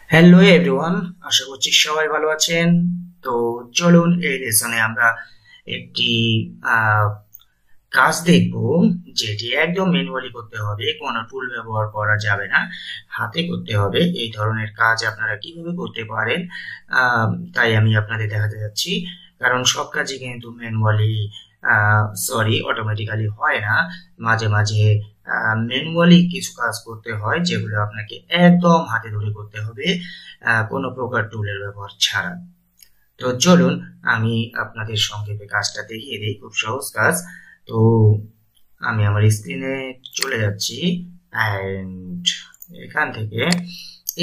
Hello everyone, আশা করছি সবাই ভালো আছেন। তো চলুন এই লেসনে আমরা একটি আহ, কাজ দেখব, যেটি একদম ম্যানুয়ালি করতে হবে, কোনো টুল ব্যবহার করা যাবে না, হাতে করতে হবে। এই ধরনের কাজ আপনারা কিভাবে করতে পারেন তাই আমি আপনাদের দেখাতে যাচ্ছি। কারণ সব কাজই কিন্তু ম্যানুয়ালি অটোমেটিক্যালি হয় না। মাঝে মাঝে ম্যানুয়ালি কিছু কাজ করতে হয়, যেগুলো আপনাকে একদম হাতে ধরে করতে হবে, কোনো প্রকার টুলের ব্যবহার ছাড়া। তো চলুন আমি আপনাদের সংক্ষেপে কাজটা দেখিয়ে দিই, খুব সহজ কাজ। তো আমি আমার স্ক্রিনে চলে যাচ্ছি অ্যান্ড এখান থেকে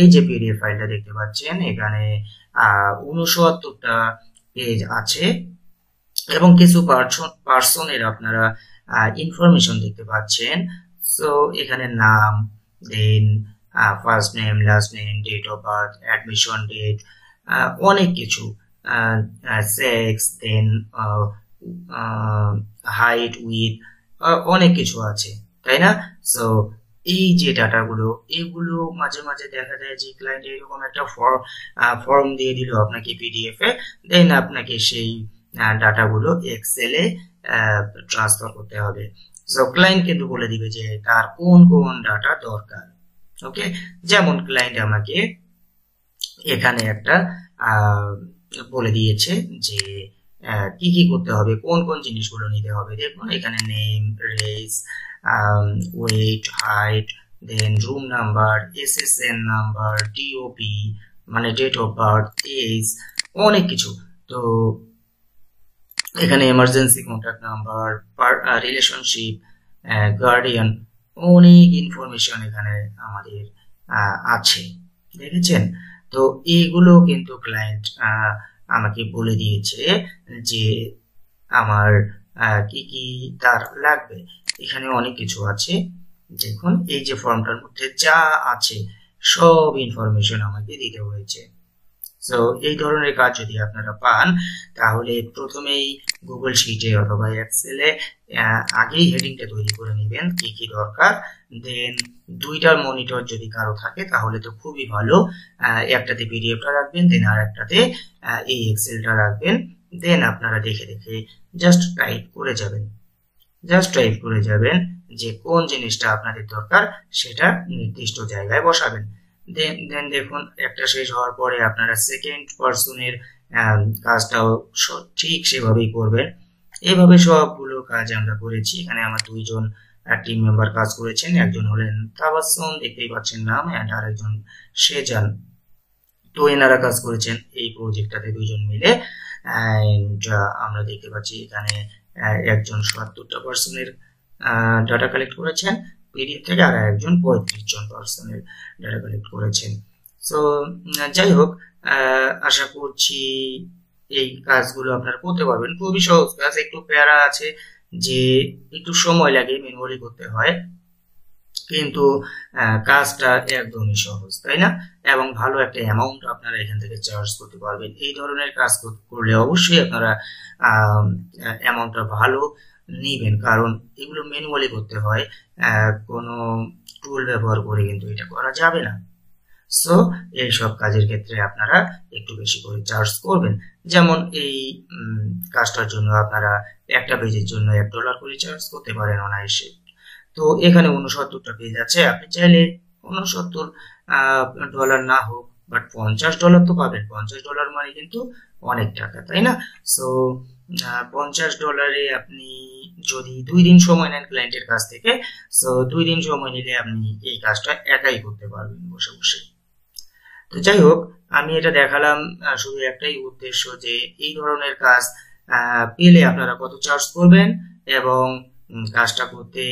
এই যে পিডিএফ ফাইলটা দেখতে পাচ্ছেন, এখানে 69টা পেজ আছে এবং কিছু পার্সনের আপনারা ইনফরমেশন দেখতে পাচ্ছেন। সো এখানে নাম, then first name, last name, date of birth, admission date, অনেক কিছু, সেক্স, দেন হাইট, উইথ, অনেক কিছু আছে, তাই না? সো এই যে ডাটাগুলো, এগুলো মাঝে মাঝে দেখা যায় যে ক্লায়েন্ট এরকম একটা ফর্ম দিয়ে দিল আপনাকে পিডিএফ এ, দেন আপনাকে সেই ডাটাগুলো এক্সেলে ট্রান্সফার করতে হবে। সো ক্লায়েন্ট কিন্তু বলে দিবে যে তার কোন কোন ডাটা দরকার। ওকে, যেমন ক্লায়েন্ট আমাকে এখানে একটা বলে দিয়েছে যে কি কি করতে হবে, কোন কোন জিনিসগুলো নিতে হবে। দেখুন এখানে name, race, weight, height, then room number, SSN number, DOP মানে ডেট অফ বার্থ, এজ, অনেক কিছু। তো এখানে emergency contact number, relationship, guardian, অনেক ইনফরমেশন এখানে আমাদের আছে, দেখেছেন? তো এইগুলো কিন্তু ক্লায়েন্ট আমাকে বলে দিয়েছে যে আমার কি কি তার লাগবে। এখানে অনেক কিছু আছে, দেখুন এই যে ফর্মটার মধ্যে যা আছে সব ইনফরমেশন আমাকে দিতে হয়েছে। সো এই ধরনের কাজ যদি আপনারা পান, তাহলে প্রথমেই গুগল শিটে অথবা এক্সেলে আগেই হেডিংটা তৈরি করে নেবেন কি কি দরকার। দেন দুইটার মনিটর যদি কারো থাকে তাহলে তো খুবই ভালো, একটাতে পিডিএফটা রাখবেন, দেন আর একটাতে এই এক্সেলটা রাখবেন। দেন আপনারা দেখে দেখে জাস্ট টাইপ করে যাবেন, যে কোন জিনিসটা আপনাদের দরকার সেটা নির্দিষ্ট জায়গায় বসাবেন। দেন দেখুন একটা শেষ হওয়ার পরে আপনারা সেকেন্ড পার্সনের কাজটাও ঠিক সেভাবেই করবেন। এইভাবে সবগুলো কাজ আমরা করেছি। এখানে আমার দুইজন টিম মেম্বার কাজ করেছেন, একজন হলেন তাবাসসুম, দেখতেই পাচ্ছেন নাম, এন্ড আরেকজন সেজান। তো এনারা কাজ করেছেন এই প্রজেক্টটাতে দুইজন মিলে। এন্ড আমরা দেখতে পাচ্ছি এখানে একজন 70টা পার্সনের ডাটা কালেক্ট করেছেন পিডিএফ থেকে, আর একজন 35 জন পার্সনের ডাটা কালেক্ট করেছেন। সো যাই হোক, আশা করছি এই কাজগুলো আপনারা করতে পারবেন। খুবই সহজ কাজ, একটু প্যারা আছে যে একটু সময় লাগে, ম্যানুয়ালি করতে হয়, কিন্তু কাজটা একদমই সহজ, তাই না? এবং ভালো একটা অ্যামাউন্ট আপনারা এখান থেকে চার্জ করতে পারবেন। এই ধরনের কাজ করলে অবশ্যই আপনারা অ্যামাউন্টটা ভালো নিবেন, কারণ এগুলো ম্যানুয়ালি করতে হয়, কোনো টুল ব্যবহার করে কিন্তু এটা করা যাবে না। সো এইসব কাজের ক্ষেত্রে আপনারা একটু বেশি করে চার্জ করবেন। যেমন এই কাজটার জন্য আপনারা একটা পেজের জন্য $1 করে চার্জ করতে পারেন অনায়াসে। তো এখানে 69টা পেজ আছে, আপনি চাইলে $69 না হোক, বাট $50 তো পাবেন। $50 মানে কিন্তু অনেক টাকা, তাই না? সো $50 আপনি যদি 2 দিন সময় নেন ক্লায়েন্টের কাছ থেকে, সো 2 দিন সময় নিলে আপনি এই কাজটা একাই করতে পারবেন বসে বসে। তো যাই হোক, আমি এটা দেখালাম শুধু একটাই উদ্দেশ্য, যে এই ধরনের কাজ পেলে আপনারা কত চার্জ করবেন এবং কাজটা করতে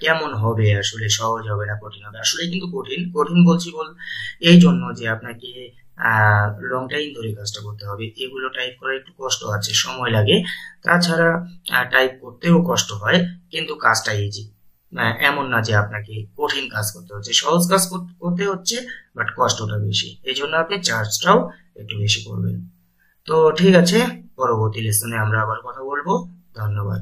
কেমন হবে, আসলে সহজ হবে না কঠিন হবে। আসলে কিন্তু কঠিন বলছি এই জন্য যে আপনাকে লং টাইম ধরে কাজটা করতে হবে। এগুলো টাইপ করা একটু কষ্ট আছে, সময় লাগে, তাছাড়া টাইপ করতেও কষ্ট হয়, কিন্তু কাজটা ইজি। এমন না যে আপনাকে কঠিন কাজ করতে হচ্ছে, সহজ কাজ করতে হচ্ছে, বাট কষ্টটা বেশি, এই জন্য আপনি চার্জটাও একটু বেশি করবেন। তো ঠিক আছে, পরবর্তী লেসনে আমরা আবার কথা বলবো। ধন্যবাদ।